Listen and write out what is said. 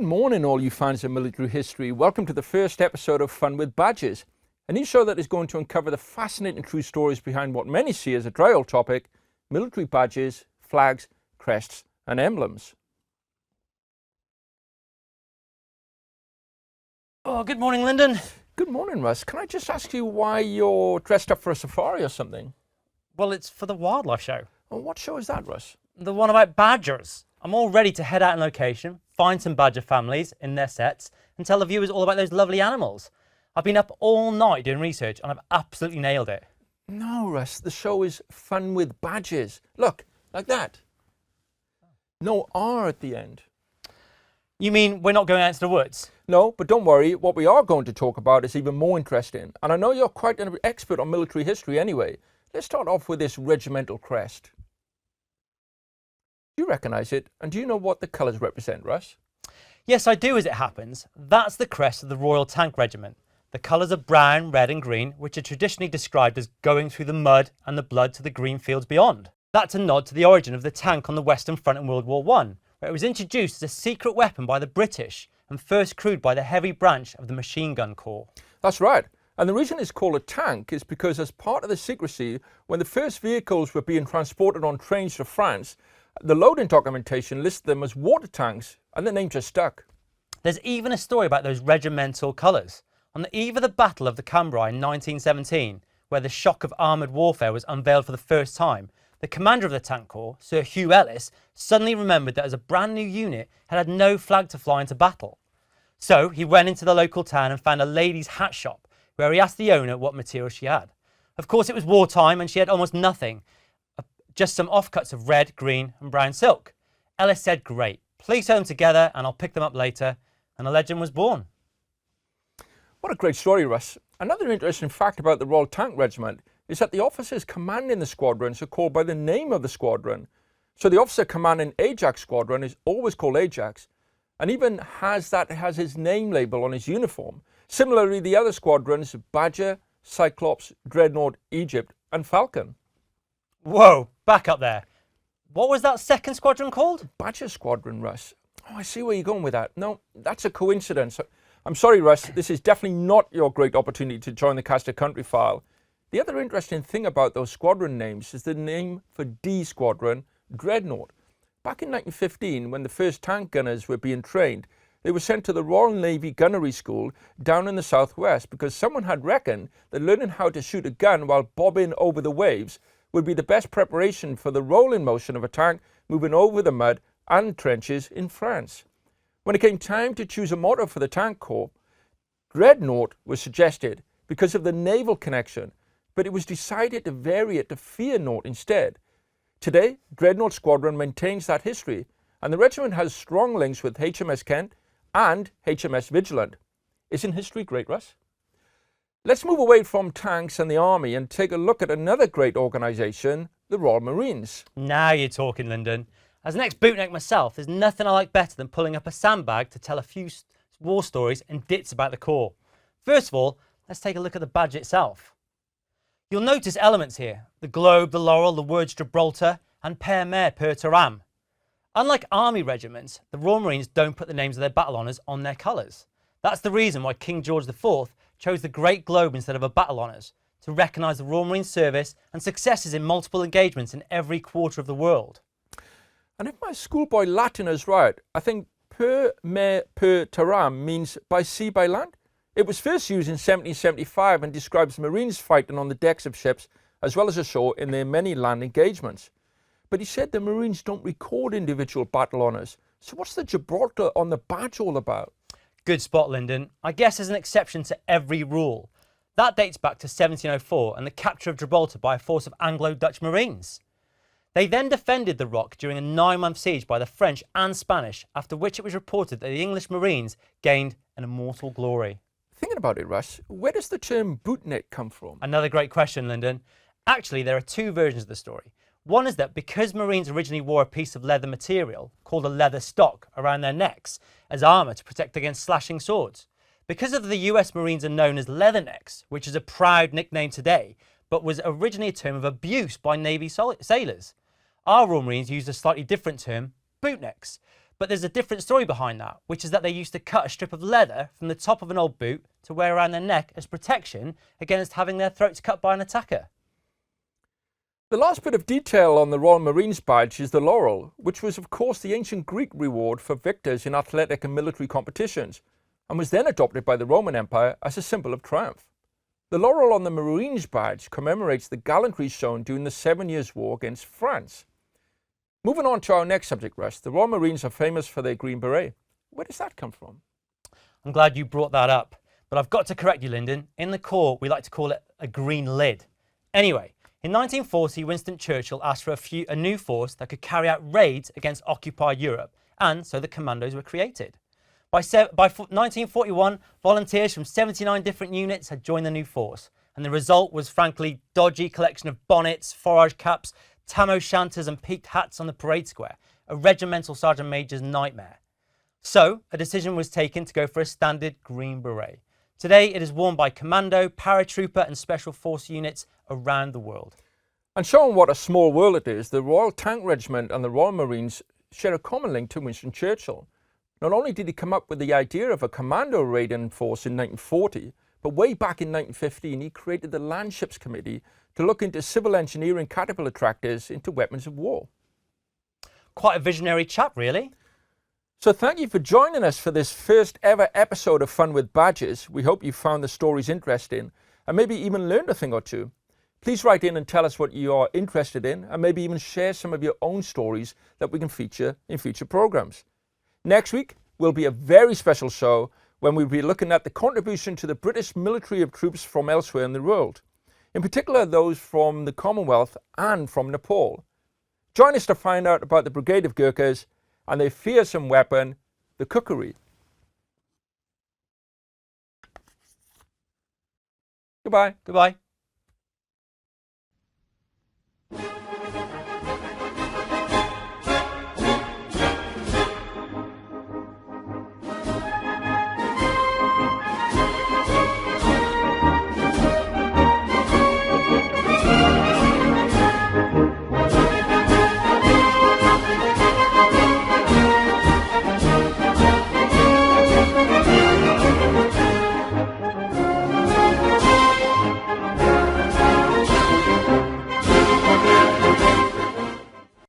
Good morning, all you fans of military history. Welcome to the first episode of Fun with Badges, a new show that is going to uncover the fascinating true stories behind what many see as a dry old topic: military badges, flags, crests, and emblems. Oh, good morning, Lyndon. Good morning, Russ. Can I just ask you why you're dressed up for a safari or something? Well, it's for the wildlife show. Well, what show is that, Russ? The one about badgers. I'm all ready to head out on location, find some badger families in their sets, and tell the viewers all about those lovely animals. I've been up all night doing research and I've absolutely nailed it. No, Russ, the show is Fun with Badges. Look, like that. No R at the end. You mean we're not going out into the woods? No, but don't worry, what we are going to talk about is even more interesting. And I know you're quite an expert on military history anyway. Let's start off with this regimental crest. Do you recognise it? And do you know what the colours represent, Russ? Yes, I do, as it happens. That's the crest of the Royal Tank Regiment. The colours are brown, red and green, which are traditionally described as going through the mud and the blood to the green fields beyond. That's a nod to the origin of the tank on the Western Front in World War I, where it was introduced as a secret weapon by the British and first crewed by the heavy branch of the Machine Gun Corps. That's right. And the reason it's called a tank is because, as part of the secrecy, when the first vehicles were being transported on trains to France, the loading documentation listed them as water tanks, and the name just stuck. There's even a story about those regimental colours. On the eve of the Battle of the Cambrai in 1917, where the shock of armoured warfare was unveiled for the first time, the commander of the Tank Corps, Sir Hugh Ellis, suddenly remembered that as a brand new unit had no flag to fly into battle. So he went into the local town and found a ladies' hat shop, where he asked the owner what material she had. Of course, it was wartime and she had almost nothing, just some offcuts of red, green and brown silk. Ellis said, "Great, please sew them together and I'll pick them up later," and a legend was born. What a great story, Russ. Another interesting fact about the Royal Tank Regiment is that the officers commanding the squadrons are called by the name of the squadron. So the officer commanding Ajax Squadron is always called Ajax, and even has his name label on his uniform. Similarly, the other squadrons, Badger, Cyclops, Dreadnought, Egypt and Falcon. Whoa, back up there. What was that second squadron called? Badger Squadron, Russ. Oh, I see where you're going with that. No, that's a coincidence. I'm sorry, Russ, this is definitely not your great opportunity to join the Cast of Country file. The other interesting thing about those squadron names is the name for D Squadron, Dreadnought. Back in 1915, when the first tank gunners were being trained, they were sent to the Royal Navy Gunnery School down in the southwest because someone had reckoned that learning how to shoot a gun while bobbing over the waves would be the best preparation for the rolling motion of a tank moving over the mud and trenches in France. When it came time to choose a motto for the Tank Corps, Dreadnought was suggested because of the naval connection, but it was decided to vary it to Fear Nought instead. Today, Dreadnought Squadron maintains that history, and the regiment has strong links with HMS Kent and HMS Vigilant. Isn't history great, Russ? Let's move away from tanks and the army and take a look at another great organisation, the Royal Marines. Now you're talking, Lyndon. As an ex-bootneck myself, there's nothing I like better than pulling up a sandbag to tell a few war stories and dits about the Corps. First of all, let's take a look at the badge itself. You'll notice elements here: the globe, the laurel, the words Gibraltar and Père Mer per Taram. Unlike army regiments, the Royal Marines don't put the names of their battle honours on their colours. That's the reason why King George IV chose the Great Globe instead of a battle honours, to recognise the Royal Marine service and successes in multiple engagements in every quarter of the world. And if my schoolboy Latin is right, I think per mer per terram means by sea, by land. It was first used in 1775 and describes Marines fighting on the decks of ships as well as ashore in their many land engagements. But he said the Marines don't record individual battle honours. So what's the Gibraltar on the badge all about? Good spot, Lyndon. I guess there's an exception to every rule. That dates back to 1704 and the capture of Gibraltar by a force of Anglo-Dutch Marines. They then defended the rock during a 9-month siege by the French and Spanish, after which it was reported that the English Marines gained an immortal glory. Thinking about it, Russ, where does the term bootneck come from? Another great question, Lyndon. Actually, there are two versions of the story. One is that because Marines originally wore a piece of leather material, called a leather stock, around their necks as armour to protect against slashing swords. Because of the US Marines are known as leathernecks, which is a proud nickname today, but was originally a term of abuse by Navy sailors. Our Royal Marines used a slightly different term, bootnecks. But there's a different story behind that, which is that they used to cut a strip of leather from the top of an old boot to wear around their neck as protection against having their throats cut by an attacker. The last bit of detail on the Royal Marines badge is the laurel, which was of course the ancient Greek reward for victors in athletic and military competitions, and was then adopted by the Roman Empire as a symbol of triumph. The laurel on the Marines badge commemorates the gallantry shown during the 7 Years' War against France. Moving on to our next subject, Russ, the Royal Marines are famous for their green beret. Where does that come from? I'm glad you brought that up, but I've got to correct you, Lyndon. In the Corps, we like to call it a green lid. Anyway, in 1940, Winston Churchill asked for a new force that could carry out raids against occupied Europe, and so the commandos were created. By 1941, volunteers from 79 different units had joined the new force, and the result was frankly dodgy collection of bonnets, forage caps, tam-o'-shanters and peaked hats on the parade square, a regimental sergeant major's nightmare. So, a decision was taken to go for a standard green beret. Today, it is worn by commando, paratrooper and special force units around the world. And showing what a small world it is, the Royal Tank Regiment and the Royal Marines share a common link to Winston Churchill. Not only did he come up with the idea of a commando raiding force in 1940, but way back in 1915 he created the Land Ships Committee to look into civil engineering caterpillar tractors into weapons of war. Quite a visionary chap, really. So thank you for joining us for this first ever episode of Fun with Badges. We hope you found the stories interesting and maybe even learned a thing or two. Please write in and tell us what you are interested in, and maybe even share some of your own stories that we can feature in future programs. Next week will be a very special show when we'll be looking at the contribution to the British military of troops from elsewhere in the world, in particular those from the Commonwealth and from Nepal. Join us to find out about the Brigade of Gurkhas and their fearsome weapon, the kukri. Goodbye. Goodbye.